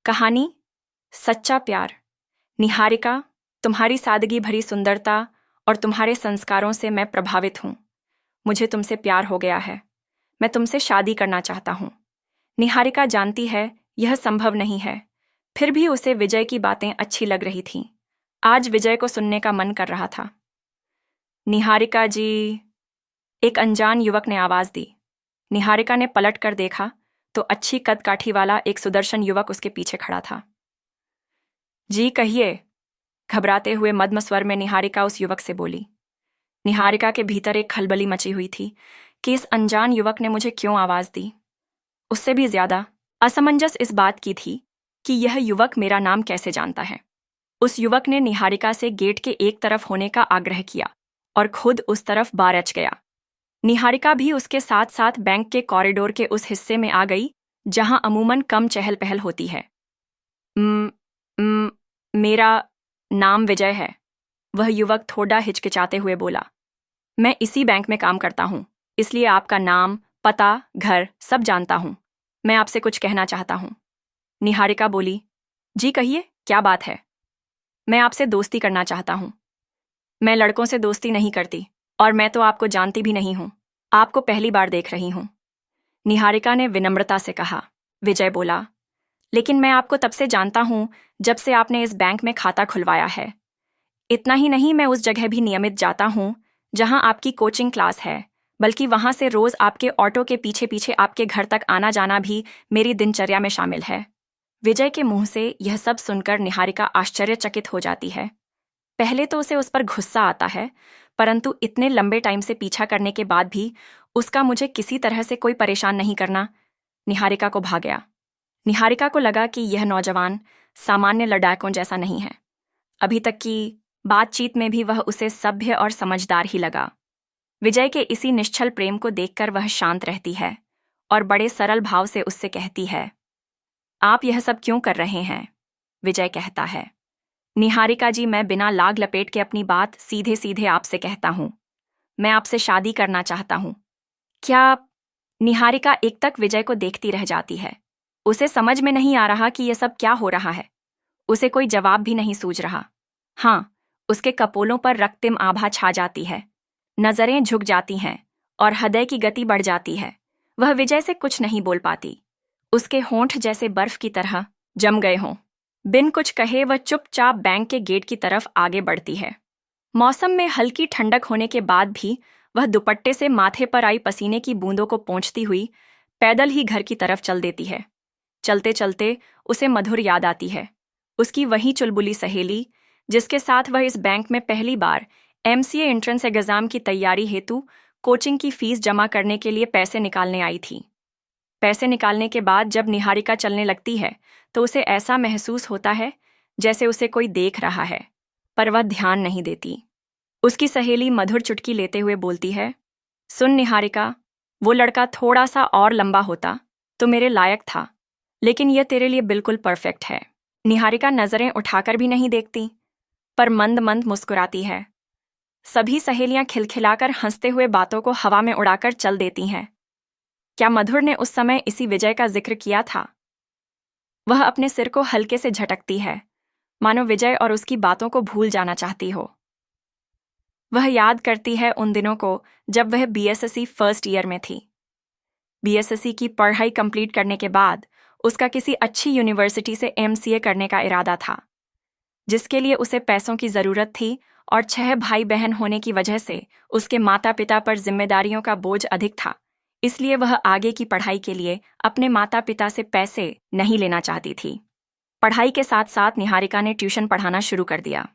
कहानी सच्चा प्यार। निहारिका, तुम्हारी सादगी भरी सुंदरता और तुम्हारे संस्कारों से मैं प्रभावित हूँ। मुझे तुमसे प्यार हो गया है। मैं तुमसे शादी करना चाहता हूँ। निहारिका जानती है यह संभव नहीं है, फिर भी उसे विजय की बातें अच्छी लग रही थीं। आज विजय को सुनने का मन कर रहा था। निहारिका जी, एक अनजान युवक ने आवाज दी। निहारिका ने पलट कर देखा तो अच्छी कद-काठी वाला एक सुदर्शन युवक उसके पीछे खड़ा था। जी कहिए, घबराते हुए मद्म स्वर में निहारिका उस युवक से बोली। निहारिका के भीतर एक खलबली मची हुई थी कि इस अनजान युवक ने मुझे क्यों आवाज दी। उससे भी ज्यादा असमंजस इस बात की थी कि यह युवक मेरा नाम कैसे जानता है। उस युवक ने निहारिका से गेट के एक तरफ होने का आग्रह किया और खुद उस तरफ बारच गया। निहारिका भी उसके साथ साथ बैंक के कॉरिडोर के उस हिस्से में आ गई जहां अमूमन कम चहल पहल होती है। मेरा नाम विजय है, वह युवक थोड़ा हिचकिचाते हुए बोला। मैं इसी बैंक में काम करता हूँ, इसलिए आपका नाम, पता, घर सब जानता हूँ। मैं आपसे कुछ कहना चाहता हूँ। निहारिका बोली। जी कहिए, क्या बात है? मैं आपसे दोस्ती करना चाहता हूँ। मैं लड़कों से दोस्ती नहीं करती, और मैं तो आपको जानती भी नहीं हूँ। आपको पहली बार देख रही हूँ। निहारिका ने विनम्रता से कहा। विजय बोला, लेकिन मैं आपको तब से जानता हूँ जब से आपने इस बैंक में खाता खुलवाया है। इतना ही नहीं, मैं उस जगह भी नियमित जाता हूँ जहाँ आपकी कोचिंग क्लास है, बल्कि वहाँ से रोज आपके ऑटो के पीछे पीछे आपके घर तक आना जाना भी मेरी दिनचर्या में शामिल है। विजय के मुंह से यह सब सुनकर निहारिका आश्चर्यचकित हो जाती है। पहले तो उसे उस पर गुस्सा आता है, परंतु इतने लंबे टाइम से पीछा करने के बाद भी उसका मुझे किसी तरह से कोई परेशान नहीं करना निहारिका को भा गया। निहारिका को लगा कि यह नौजवान सामान्य लड़ाकों जैसा नहीं है। अभी तक की बातचीत में भी वह उसे सभ्य और समझदार ही लगा। विजय के इसी निश्चल प्रेम को देखकर वह शांत रहती है और बड़े सरल भाव से उससे कहती है, आप यह सब क्यों कर रहे हैं? विजय कहता है, निहारिका जी, मैं बिना लाग लपेट के अपनी बात सीधे सीधे आपसे कहता हूँ। मैं आपसे शादी करना चाहता हूँ। क्या? निहारिका एकटक विजय को देखती रह जाती है। उसे समझ में नहीं आ रहा कि यह सब क्या हो रहा है। उसे कोई जवाब भी नहीं सूझ रहा। हाँ, उसके कपोलों पर रक्तिम आभा छा जाती है, नजरें झुक जाती हैं और हृदय की गति बढ़ जाती है। वह विजय से कुछ नहीं बोल पाती। उसके होंठ जैसे बर्फ की तरह जम गए हों। बिन कुछ कहे वह चुपचाप बैंक के गेट की तरफ आगे बढ़ती है। मौसम में हल्की ठंडक होने के बाद भी वह दुपट्टे से माथे पर आई पसीने की बूंदों को पोंछती हुई पैदल ही घर की तरफ चल देती है। चलते चलते उसे मधुर याद आती है, उसकी वही चुलबुली सहेली जिसके साथ वह इस बैंक में पहली बार एमसीए एंट्रेंस एग्जाम की तैयारी हेतु कोचिंग की फीस जमा करने के लिए पैसे निकालने आई थी। पैसे निकालने के बाद जब निहारिका चलने लगती है तो उसे ऐसा महसूस होता है जैसे उसे कोई देख रहा है, पर वह ध्यान नहीं देती। उसकी सहेली मधुर चुटकी लेते हुए बोलती है, सुन निहारिका, वो लड़का थोड़ा सा और लंबा होता तो मेरे लायक था, लेकिन यह तेरे लिए बिल्कुल परफेक्ट है। निहारिका नजरें उठाकर भी नहीं देखती, पर मंद मंद मुस्कुराती है। सभी सहेलियां खिलखिलाकर हंसते हुए बातों को हवा में उड़ाकर चल देती हैं। क्या मधुर ने उस समय इसी विजय का जिक्र किया था? वह अपने सिर को हल्के से झटकती है, मानो विजय और उसकी बातों को भूल जाना चाहती हो। वह याद करती है उन दिनों को जब वह बीएसएससी फर्स्ट ईयर में थी। बीएसएससी की पढ़ाई कंप्लीट करने के बाद उसका किसी अच्छी यूनिवर्सिटी से एमसीए करने का इरादा था, जिसके लिए उसे पैसों की जरूरत थी और 6 भाई बहन होने की वजह से उसके माता पिता पर जिम्मेदारियों का बोझ अधिक था। इसलिए वह आगे की पढ़ाई के लिए अपने माता पिता से पैसे नहीं लेना चाहती थी। पढ़ाई के साथ साथ निहारिका ने ट्यूशन पढ़ाना शुरू कर दिया।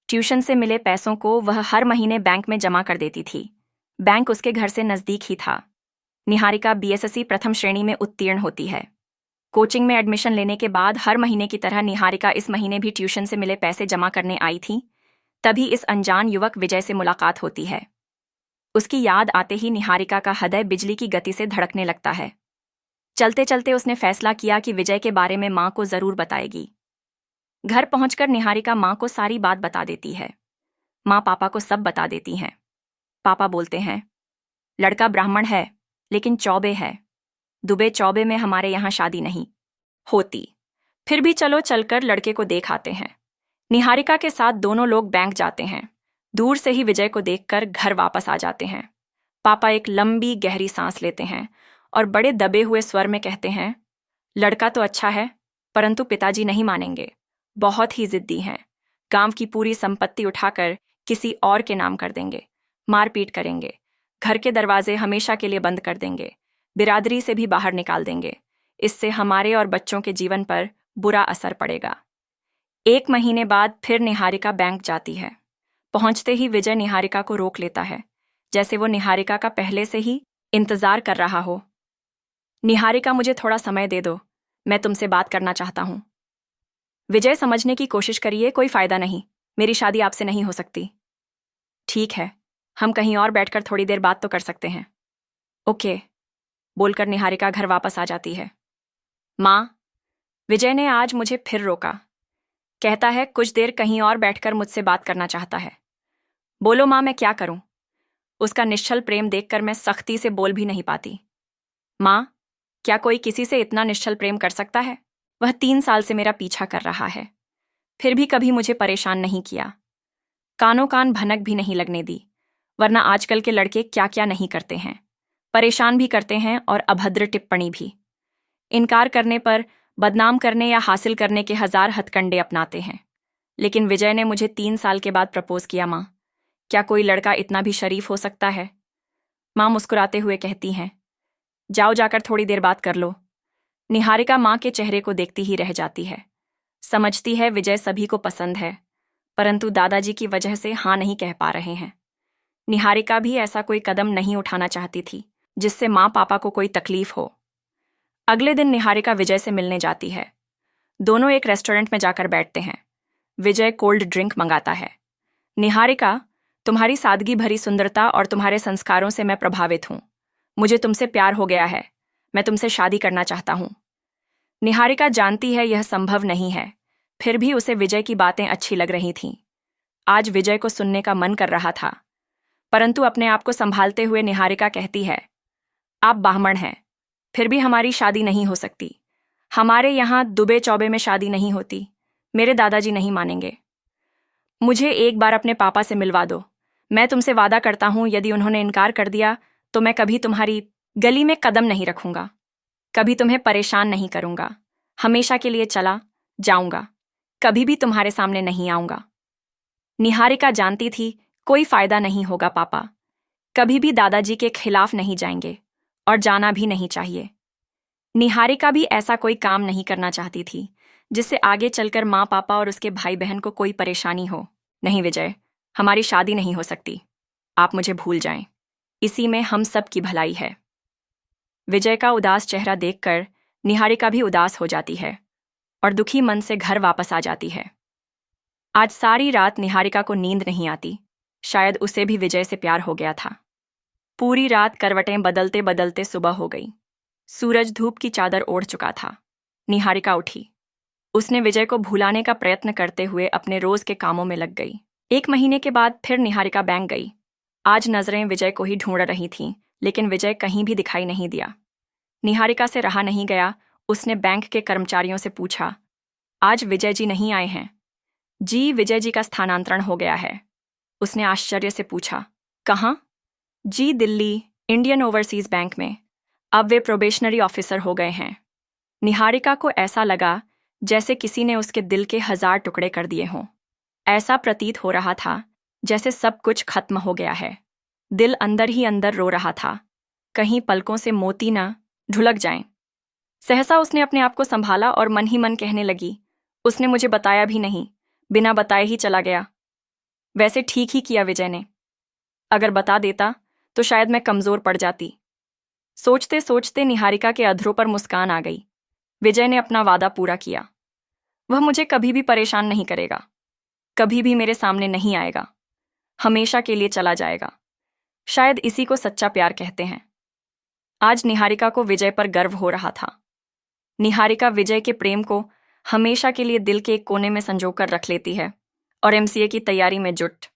ट्यूशन से मिले पैसों को वह हर महीने बैंक में जमा कर देती थी। बैंक उसके घर से नजदीक ही था। निहारिका बीएसएससी प्रथम श्रेणी में उत्तीर्ण होती है। कोचिंग में एडमिशन लेने के बाद हर महीने की तरह निहारिका इस महीने भी ट्यूशन से मिले पैसे जमा करने आई थी। तभी इस अनजान युवक विजय से मुलाकात होती है। उसकी याद आते ही निहारिका का हृदय बिजली की गति से धड़कने लगता है। चलते चलते उसने फैसला किया कि विजय के बारे में मां को जरूर बताएगी। घर पहुंचकर निहारिका मां को सारी बात बता देती है। मां पापा को सब बता देती हैं। पापा बोलते हैं, लड़का ब्राह्मण है लेकिन चौबे है। दुबे चौबे में हमारे यहाँ शादी नहीं होती। फिर भी चलो चलकर लड़के को देख आते हैं। निहारिका के साथ दोनों लोग बैंक जाते हैं। दूर से ही विजय को देखकर घर वापस आ जाते हैं। पापा एक लंबी गहरी सांस लेते हैं और बड़े दबे हुए स्वर में कहते हैं, लड़का तो अच्छा है, परंतु पिताजी नहीं मानेंगे। बहुत ही जिद्दी हैं। गांव की पूरी संपत्ति उठाकर किसी और के नाम कर देंगे, मारपीट करेंगे, घर के दरवाजे हमेशा के लिए बंद कर देंगे, बिरादरी से भी बाहर निकाल देंगे। इससे हमारे और बच्चों के जीवन पर बुरा असर पड़ेगा। 1 महीने बाद फिर निहारिका बैंक जाती है। पहुंचते ही विजय निहारिका को रोक लेता है, जैसे वो निहारिका का पहले से ही इंतजार कर रहा हो। निहारिका, मुझे थोड़ा समय दे दो, मैं तुमसे बात करना चाहता हूं। विजय, समझने की कोशिश करिए, कोई फायदा नहीं, मेरी शादी आपसे नहीं हो सकती। ठीक है, हम कहीं और बैठकर थोड़ी देर बात तो कर सकते हैं। ओके, बोलकर निहारिका घर वापस आ जाती है। माँ, विजय ने आज मुझे फिर रोका। कहता है कुछ देर कहीं और बैठकर मुझसे बात करना चाहता है। बोलो माँ, मैं क्या करूं? उसका निश्चल प्रेम देखकर मैं सख्ती से बोल भी नहीं पाती। माँ, क्या कोई किसी से इतना निश्चल प्रेम कर सकता है? वह 3 साल से मेरा पीछा कर रहा है, फिर भी कभी मुझे परेशान नहीं किया। कानों कान भनक भी नहीं लगने दी, वरना आजकल के लड़के क्या क्या नहीं करते हैं। परेशान भी करते हैं और अभद्र टिप्पणी भी। इनकार करने पर बदनाम करने या हासिल करने के 1000 हथकंडे अपनाते हैं। लेकिन विजय ने मुझे 3 साल के बाद प्रपोज किया। माँ, क्या कोई लड़का इतना भी शरीफ हो सकता है? माँ मुस्कुराते हुए कहती हैं, जाओ जाकर थोड़ी देर बात कर लो। निहारिका माँ के चेहरे को देखती ही रह जाती है। समझती है विजय सभी को पसंद है, परंतु दादाजी की वजह से हाँ नहीं कह पा रहे हैं। निहारिका भी ऐसा कोई कदम नहीं उठाना चाहती थी जिससे माँ पापा को कोई तकलीफ हो। अगले दिन निहारिका विजय से मिलने जाती है। दोनों एक रेस्टोरेंट में जाकर बैठते हैं। विजय कोल्ड ड्रिंक मंगाता है। निहारिका, तुम्हारी सादगी भरी सुंदरता और तुम्हारे संस्कारों से मैं प्रभावित हूं। मुझे तुमसे प्यार हो गया है, मैं तुमसे शादी करना चाहता हूं। निहारिका जानती है यह संभव नहीं है, फिर भी उसे विजय की बातें अच्छी लग रही थीं। आज विजय को सुनने का मन कर रहा था, परंतु अपने आप को संभालते हुए निहारिका कहती है, आप ब्राह्मण हैं, फिर भी हमारी शादी नहीं हो सकती। हमारे यहाँ दुबे चौबे में शादी नहीं होती, मेरे दादाजी नहीं मानेंगे। मुझे एक बार अपने पापा से मिलवा दो, मैं तुमसे वादा करता हूं यदि उन्होंने इनकार कर दिया तो मैं कभी तुम्हारी गली में कदम नहीं रखूंगा, कभी तुम्हें परेशान नहीं करूंगा, हमेशा के लिए चला जाऊंगा, कभी भी तुम्हारे सामने नहीं आऊंगा। निहारिका जानती थी कोई फायदा नहीं होगा, पापा कभी भी दादाजी के खिलाफ नहीं जाएंगे और जाना भी नहीं चाहिए। निहारिका भी ऐसा कोई काम नहीं करना चाहती थी जिससे आगे चलकर माँ पापा और उसके भाई बहन को कोई परेशानी हो। नहीं विजय, हमारी शादी नहीं हो सकती, आप मुझे भूल जाएं, इसी में हम सब की भलाई है। विजय का उदास चेहरा देखकर निहारिका भी उदास हो जाती है और दुखी मन से घर वापस आ जाती है। आज सारी रात निहारिका को नींद नहीं आती, शायद उसे भी विजय से प्यार हो गया था। पूरी रात करवटें बदलते बदलते सुबह हो गई। सूरज धूप की चादर ओढ़ चुका था। निहारिका उठी। उसने विजय को भुलाने का प्रयत्न करते हुए अपने रोज के कामों में लग गई। 1 महीने के बाद फिर निहारिका बैंक गई। आज नजरें विजय को ही ढूंढ रही थीं, लेकिन विजय कहीं भी दिखाई नहीं दिया। निहारिका से रहा नहीं गया, उसने बैंक के कर्मचारियों से पूछा, आज विजय जी नहीं आए हैं? जी, विजय जी का स्थानांतरण हो गया है। उसने आश्चर्य से पूछा, कहाँ? जी, दिल्ली, इंडियन ओवरसीज बैंक में। अब वे प्रोबेशनरी ऑफिसर हो गए हैं। निहारिका को ऐसा लगा जैसे किसी ने उसके दिल के 1000 टुकड़े कर दिए हों। ऐसा प्रतीत हो रहा था जैसे सब कुछ खत्म हो गया है। दिल अंदर ही अंदर रो रहा था, कहीं पलकों से मोती न ढुलक जाएं। सहसा उसने अपने आप को संभाला और मन ही मन कहने लगी, उसने मुझे बताया भी नहीं, बिना बताए ही चला गया। वैसे ठीक ही किया विजय ने, अगर बता देता तो शायद मैं कमजोर पड़ जाती। सोचते सोचते निहारिका के अधरों पर मुस्कान आ गई। विजय ने अपना वादा पूरा किया। वह मुझे कभी भी परेशान नहीं करेगा, कभी भी मेरे सामने नहीं आएगा, हमेशा के लिए चला जाएगा। शायद इसी को सच्चा प्यार कहते हैं। आज निहारिका को विजय पर गर्व हो रहा था। निहारिका विजय के प्रेम को हमेशा के लिए दिल के एक कोने में संजोकर रख लेती है और एमसीए की तैयारी में जुट